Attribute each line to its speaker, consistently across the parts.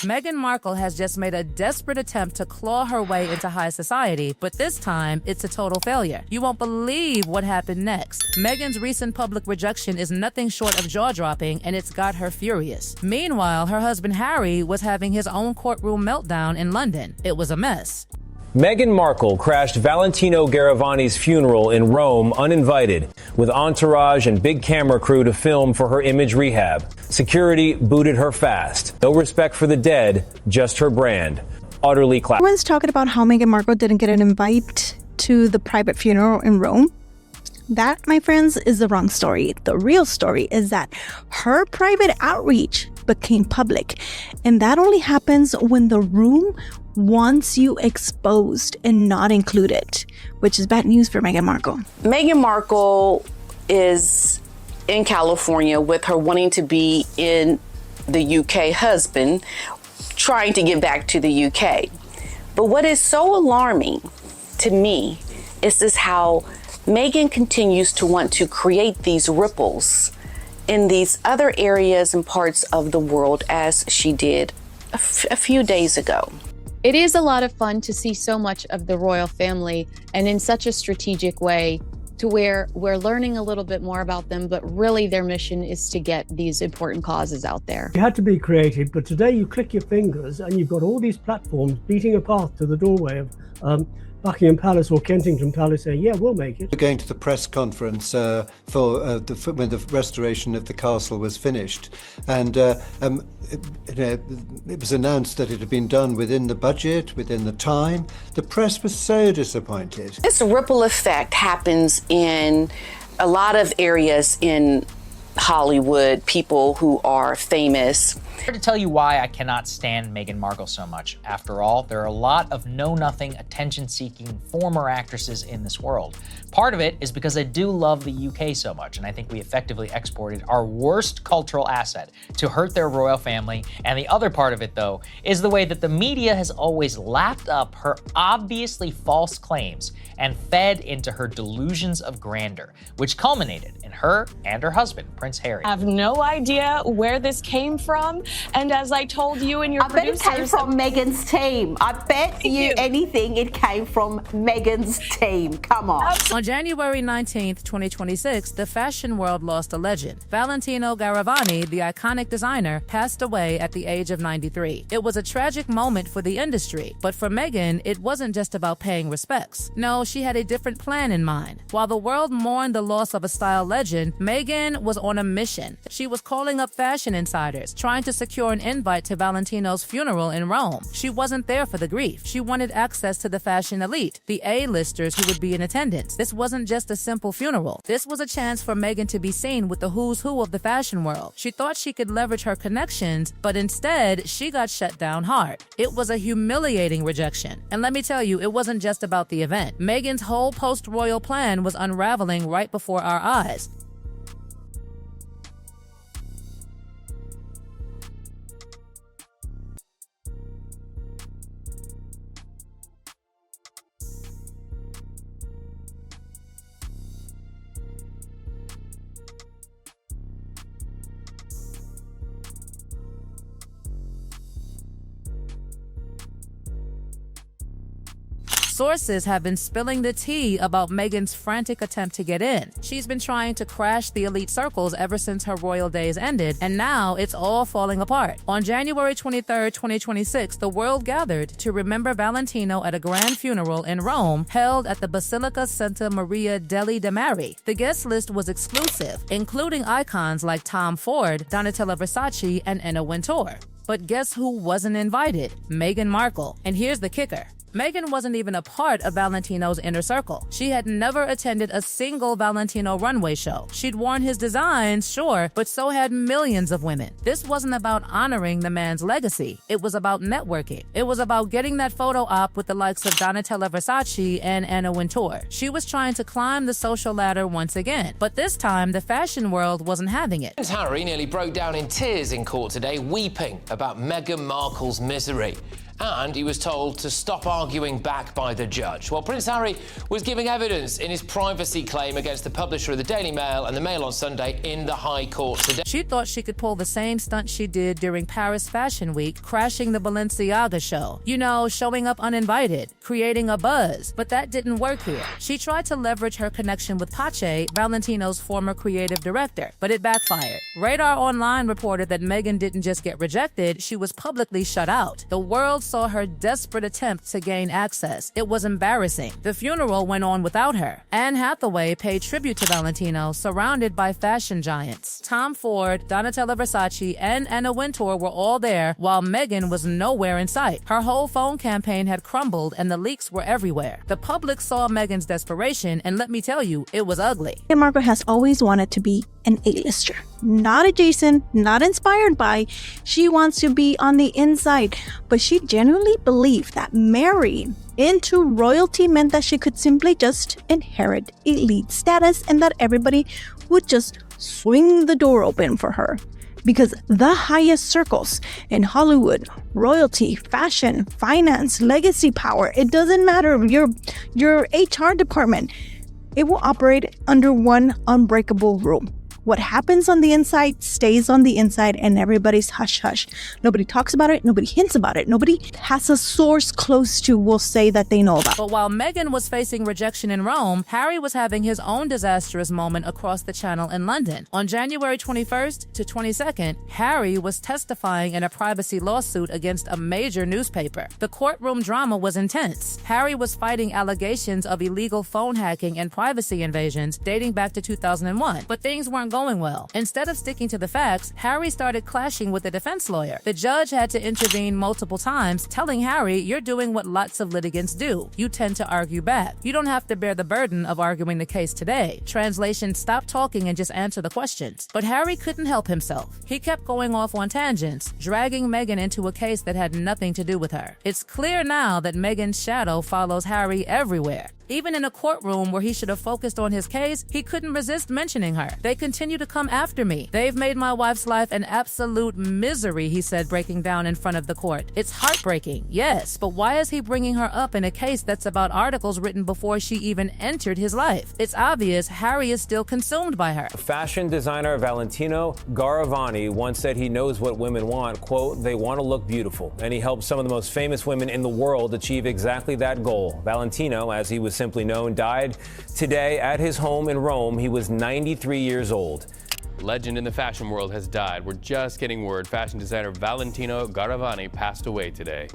Speaker 1: Meghan Markle has just made a desperate attempt to claw her way into high society, but this time it's a total failure. You won't believe what happened next. Meghan's recent public rejection is nothing short of jaw-dropping, and it's got her furious. Meanwhile, her husband Harry was having his own courtroom meltdown in London. It was a mess.
Speaker 2: Meghan Markle crashed Valentino Garavani's funeral in Rome uninvited, with entourage and big camera crew to film for her image rehab. Security booted her fast. No respect for the dead, just her brand. Utterly classic.
Speaker 3: Everyone's talking about how Meghan Markle didn't get an invite to the private funeral in Rome. That, my friends, is the wrong story. The real story is that her private outreach became public, and that only happens when the room wants you exposed and not included, which is bad news for Meghan Markle.
Speaker 4: Meghan Markle is in California with her wanting to be in the UK husband, trying to get back to the UK. But what is so alarming to me is this how Meghan continues to want to create these ripples in these other areas and parts of the world as she did a few days ago.
Speaker 5: It is a lot of fun to see so much of the royal family and in such a strategic way to where we're learning a little bit more about them, but really their mission is to get these important causes out there.
Speaker 6: You had to be creative, but today you click your fingers and you've got all these platforms beating a path to the doorway of Buckingham Palace or Kensington Palace saying, yeah, we'll make it.
Speaker 7: We're going to the press conference when the restoration of the castle was finished. And it was announced that it had been done within the budget, within the time. The press was so disappointed.
Speaker 4: This ripple effect happens in a lot of areas in Hollywood, people who are famous.
Speaker 8: To tell you why I cannot stand Meghan Markle so much. After all, there are a lot of know-nothing, attention-seeking former actresses in this world. Part of it is because I do love the UK so much, and I think we effectively exported our worst cultural asset to hurt their royal family. And the other part of it, though, is the way that the media has always lapped up her obviously false claims and fed into her delusions of grandeur, which culminated in her and her husband, Prince Harry.
Speaker 9: I have no idea where this came from. And as I told you and your producers...
Speaker 10: I bet it came from Meghan's team. I bet you anything it came from Meghan's team. Come on.
Speaker 1: On January 19th, 2026, the fashion world lost a legend. Valentino Garavani, the iconic designer, passed away at the age of 93. It was a tragic moment for the industry, but for Meghan, it wasn't just about paying respects. No, she had a different plan in mind. While the world mourned the loss of a style legend, Meghan was on a mission. She was calling up fashion insiders, trying to secure an invite to Valentino's funeral in Rome. She wasn't there for the grief. She wanted access to the fashion elite, the A-listers who would be in attendance. This wasn't just a simple funeral. This was a chance for Meghan to be seen with the who's who of the fashion world. She thought she could leverage her connections, but instead, she got shut down hard. It was a humiliating rejection. And let me tell you, it wasn't just about the event. Meghan's whole post-royal plan was unraveling right before our eyes. Sources have been spilling the tea about Meghan's frantic attempt to get in. She's been trying to crash the elite circles ever since her royal days ended, and now it's all falling apart. On January 23, 2026, the world gathered to remember Valentino at a grand funeral in Rome held at the Basilica Santa Maria degli Damari. The guest list was exclusive, including icons like Tom Ford, Donatella Versace, and Anna Wintour. But guess who wasn't invited? Meghan Markle. And here's the kicker. Meghan wasn't even a part of Valentino's inner circle. She had never attended a single Valentino runway show. She'd worn his designs, sure, but so had millions of women. This wasn't about honoring the man's legacy. It was about networking. It was about getting that photo op with the likes of Donatella Versace and Anna Wintour. She was trying to climb the social ladder once again. But this time, the fashion world wasn't having it.
Speaker 11: Prince Harry nearly broke down in tears in court today, weeping about Meghan Markle's misery. and he was told to stop arguing back by the judge. Well, Prince Harry was giving evidence in his privacy claim against the publisher of the Daily Mail and the Mail on Sunday in the High Court today.
Speaker 1: She thought she could pull the same stunt she did during Paris Fashion Week, crashing the Balenciaga show. You know, showing up uninvited, creating a buzz. But that didn't work here. She tried to leverage her connection with Pache, Valentino's former creative director, but it backfired. Radar Online reported that Meghan didn't just get rejected, she was publicly shut out. The world saw her desperate attempt to gain access. It was embarrassing. The funeral went on without her. Anne Hathaway paid tribute to Valentino, surrounded by fashion giants. Tom Ford, Donatella Versace, and Anna Wintour were all there, while Meghan was nowhere in sight. Her whole phone campaign had crumbled, and the leaks were everywhere. The public saw Meghan's desperation, and let me tell you, it was ugly.
Speaker 3: Meghan Markle has always wanted to be an A-lister. Not adjacent, not inspired by. She wants to be on the inside. But she genuinely believed that marrying into royalty meant that she could simply just inherit elite status and that everybody would just swing the door open for her. Because the highest circles in Hollywood, royalty, fashion, finance, legacy power, it doesn't matter, your HR department, it will operate under one unbreakable rule. What happens on the inside stays on the inside, and everybody's hush-hush. Nobody talks about it. Nobody hints about it. Nobody has a source close to will say that they know about it.
Speaker 1: But while Meghan was facing rejection in Rome, Harry was having his own disastrous moment across the channel in London. On January 21st to 22nd, Harry was testifying in a privacy lawsuit against a major newspaper. The courtroom drama was intense. Harry was fighting allegations of illegal phone hacking and privacy invasions dating back to 2001. But things weren't going well. Instead of sticking to the facts, Harry started clashing with the defense lawyer. The judge had to intervene multiple times, telling Harry, "You're doing what lots of litigants do. You tend to argue back. You don't have to bear the burden of arguing the case today." Translation, stop talking and just answer the questions. But Harry couldn't help himself. He kept going off on tangents, dragging Meghan into a case that had nothing to do with her. It's clear now that Meghan's shadow follows Harry everywhere. Even in a courtroom where he should have focused on his case, he couldn't resist mentioning her. "They continue to come after me. They've made my wife's life an absolute misery," he said, breaking down in front of the court. "It's heartbreaking, yes, but why is he bringing her up in a case that's about articles written before she even entered his life? It's obvious Harry is still consumed by her."
Speaker 2: Fashion designer Valentino Garavani once said he knows what women want, quote, "They want to look beautiful," and he helped some of the most famous women in the world achieve exactly that goal. Valentino, as he was simply known, died today at his home in Rome. He was 93 years old.
Speaker 12: Legend in the fashion world has died. We're just getting word. Fashion designer Valentino Garavani passed away today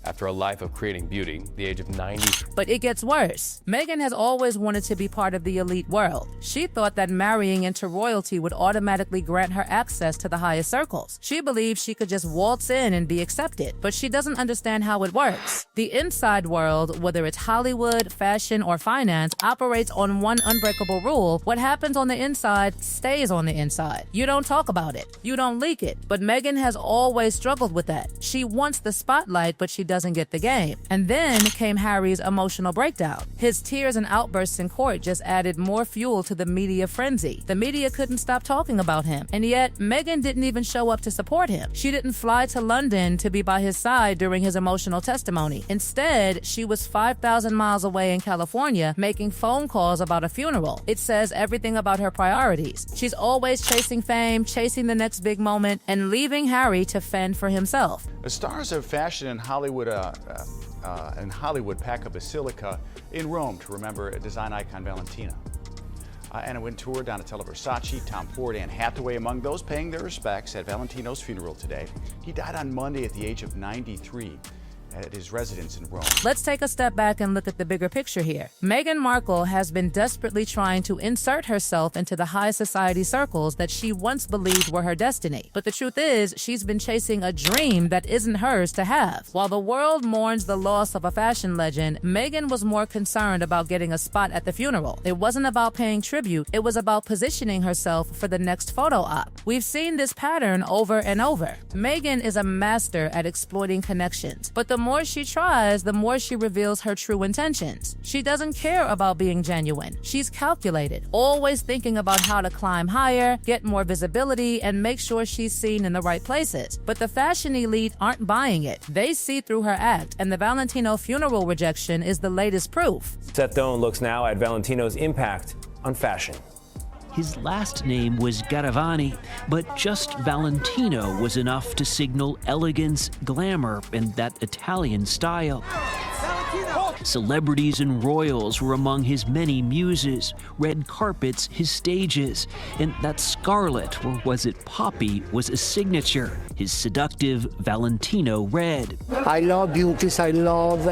Speaker 12: after a life of creating beauty, the age of 90.
Speaker 1: But it gets worse. Meghan has always wanted to be part of the elite world. She thought that marrying into royalty would automatically grant her access to the highest circles. She believed she could just waltz in and be accepted, but she doesn't understand how it works. The inside world, whether it's Hollywood, fashion, or finance, operates on one unbreakable rule. What happens on the inside stays on the inside. You don't talk about it. You don't leak it. But Meghan has always struggled with that. She wants the spotlight, but she doesn't get the game. And then came Harry's emotional breakdown. His tears and outbursts in court just added more fuel to the media frenzy. The media couldn't stop talking about him, and yet Meghan didn't even show up to support him. She didn't fly to London to be by his side during his emotional testimony. Instead, she was 5,000 miles away in California making phone calls about a funeral. It says everything about her priorities. She's always chasing fame, chasing the next big moment, and leaving Harry to fend for himself.
Speaker 13: The stars of fashion in Hollywood pack a basilica in Rome to remember a design icon Valentino. Anna Wintour, Donatella Versace, Tom Ford, Anne Hathaway among those paying their respects at Valentino's funeral today. He died on Monday at the age of 93. At his residence in Rome.
Speaker 1: Let's take a step back and look at the bigger picture here. Meghan Markle has been desperately trying to insert herself into the high society circles that she once believed were her destiny. But the truth is, she's been chasing a dream that isn't hers to have. While the world mourns the loss of a fashion legend, Meghan was more concerned about getting a spot at the funeral. It wasn't about paying tribute, it was about positioning herself for the next photo op. We've seen this pattern over and over. Meghan is a master at exploiting connections, but the more she tries, the more she reveals her true intentions. She doesn't care about being genuine. She's calculated, always thinking about how to climb higher, get more visibility, and make sure she's seen in the right places. But the fashion elite aren't buying it. They see through her act, and the Valentino funeral rejection is the latest proof.
Speaker 2: Seth Doan looks now at Valentino's impact on fashion.
Speaker 14: His last name was Garavani, but just Valentino was enough to signal elegance, glamour, and that Italian style. Celebrities and royals were among his many muses, red carpets his stages, and that scarlet, or was it poppy, was a signature, his seductive Valentino red.
Speaker 15: I love beauties, I love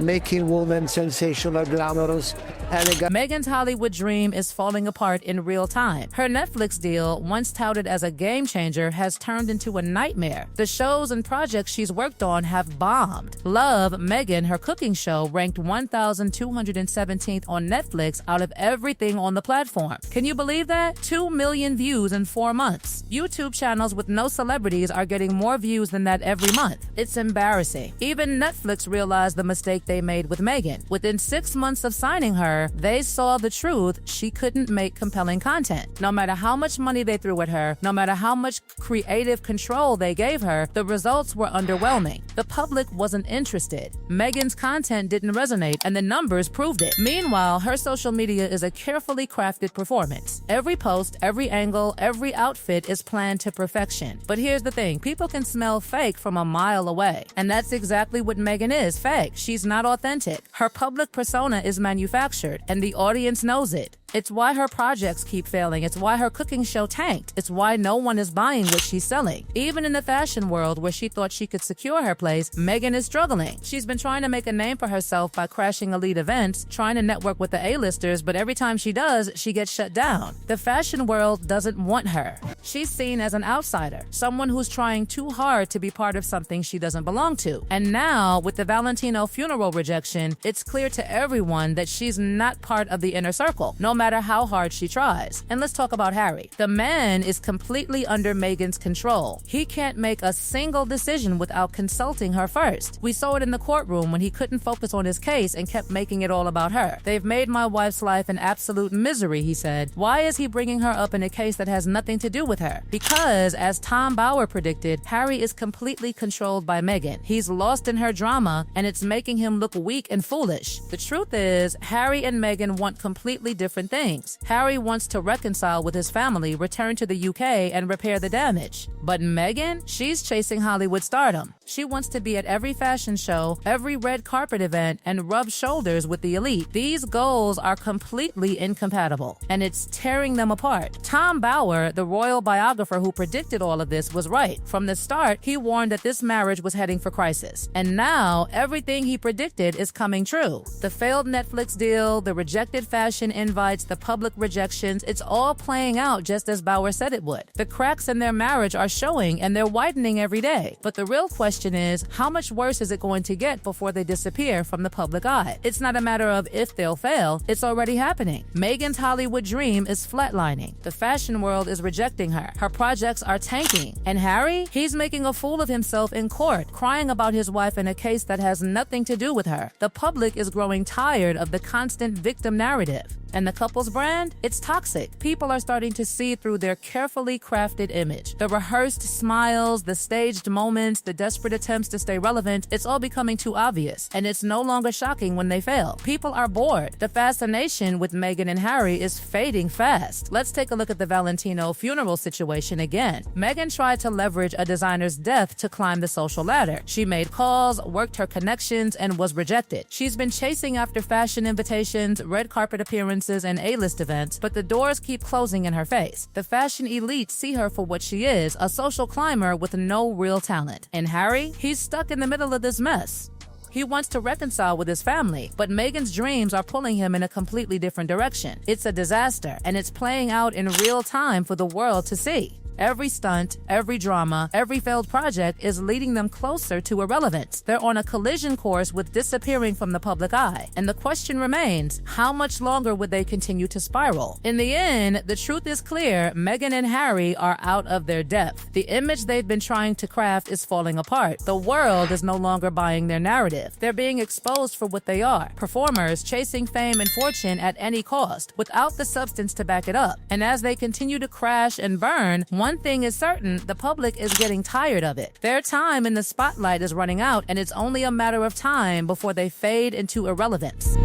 Speaker 15: making women sensational, glamorous, elegant.
Speaker 1: Meghan's Hollywood dream is falling apart in real time. Her Netflix deal, once touted as a game changer, has turned into a nightmare. The shows and projects she's worked on have bombed. Love, Meghan, her cooking show, ranked 1,217th on Netflix out of everything on the platform. Can you believe that? 2 million views in 4 months. YouTube channels with no celebrities are getting more views than that every month. It's embarrassing. Even Netflix realized the mistake they made with Meghan. Within 6 months of signing her, they saw the truth: she couldn't make compelling content. No matter how much money they threw at her, no matter how much creative control they gave her, the results were underwhelming. The public wasn't interested. Meghan's content didn't resonate, and the numbers proved it. Meanwhile, her social media is a carefully crafted performance. Every post, every angle, every outfit is planned to perfection. But here's the thing: people can smell fake from a mile away. And that's exactly what Meghan is, fake. She's not authentic. Her public persona is manufactured, and the audience knows it. It's why her projects keep failing. It's why her cooking show tanked. It's why no one is buying what she's selling. Even in the fashion world, where she thought she could secure her place, Meghan is struggling. She's been trying to make a name for herself by crashing elite events, trying to network with the A-listers, but every time she does, she gets shut down. The fashion world doesn't want her. She's seen as an outsider, someone who's trying too hard to be part of something she doesn't belong to. And now, with the Valentino funeral rejection, it's clear to everyone that she's not part of the inner circle, no matter how hard she tries. And let's talk about Harry. The man is completely under Meghan's control. He can't make a single decision without consulting her first. We saw it in the courtroom when he couldn't focus on his case and kept making it all about her. "They've made my wife's life an absolute misery," he said. Why is he bringing her up in a case that has nothing to do with her? Because, as Tom Bauer predicted, Harry is completely controlled by Meghan. He's lost in her drama, and it's making him look weak and foolish. The truth is, Harry and Meghan want completely different things. Harry wants to reconcile with his family, return to the UK, and repair the damage. But Meghan, she's chasing Hollywood stardom. She wants to be at every fashion show, every red carpet event, and rub shoulders with the elite. These goals are completely incompatible, and it's tearing them apart. Tom Bauer, the royal biographer who predicted all of this, was right. From the start, he warned that this marriage was heading for crisis. And now, everything he predicted is coming true. The failed Netflix deal, the rejected fashion invites, the public rejections, it's all playing out just as Bauer said it would. The cracks in their marriage are showing, and they're widening every day. But the real question is, how much worse is it going to get before they disappear from the public eye? It's not a matter of if they'll fail, it's already happening. Meghan's Hollywood dream is flatlining. The fashion world is rejecting her. Her projects are tanking. And Harry? He's making a fool of himself in court, crying about his wife in a case that has nothing to do with her. The public is growing tired of the constant victim narrative. And the couple's brand? It's toxic. People are starting to see through their carefully crafted image. The rehearsed smiles, the staged moments, the desperate attempts to stay relevant, it's all becoming too obvious. And it's no longer shocking when they fail. People are bored. The fascination with Meghan and Harry is fading fast. Let's take a look at the Valentino funeral situation again. Meghan tried to leverage a designer's death to climb the social ladder. She made calls, worked her connections, and was rejected. She's been chasing after fashion invitations, red carpet appearances, and A-list events, but the doors keep closing in her face. The fashion elite see her for what she is, a social climber with no real talent. And Harry? He's stuck in the middle of this mess. He wants to reconcile with his family, but Meghan's dreams are pulling him in a completely different direction. It's a disaster, and it's playing out in real time for the world to see. Every stunt, every drama, every failed project is leading them closer to irrelevance. They're on a collision course with disappearing from the public eye. And the question remains, how much longer would they continue to spiral? In the end, the truth is clear. Meghan and Harry are out of their depth. The image they've been trying to craft is falling apart. The world is no longer buying their narrative. They're being exposed for what they are, performers chasing fame and fortune at any cost, without the substance to back it up. And as they continue to crash and burn, one thing is certain, the public is getting tired of it. Their time in the spotlight is running out, and it's only a matter of time before they fade into irrelevance.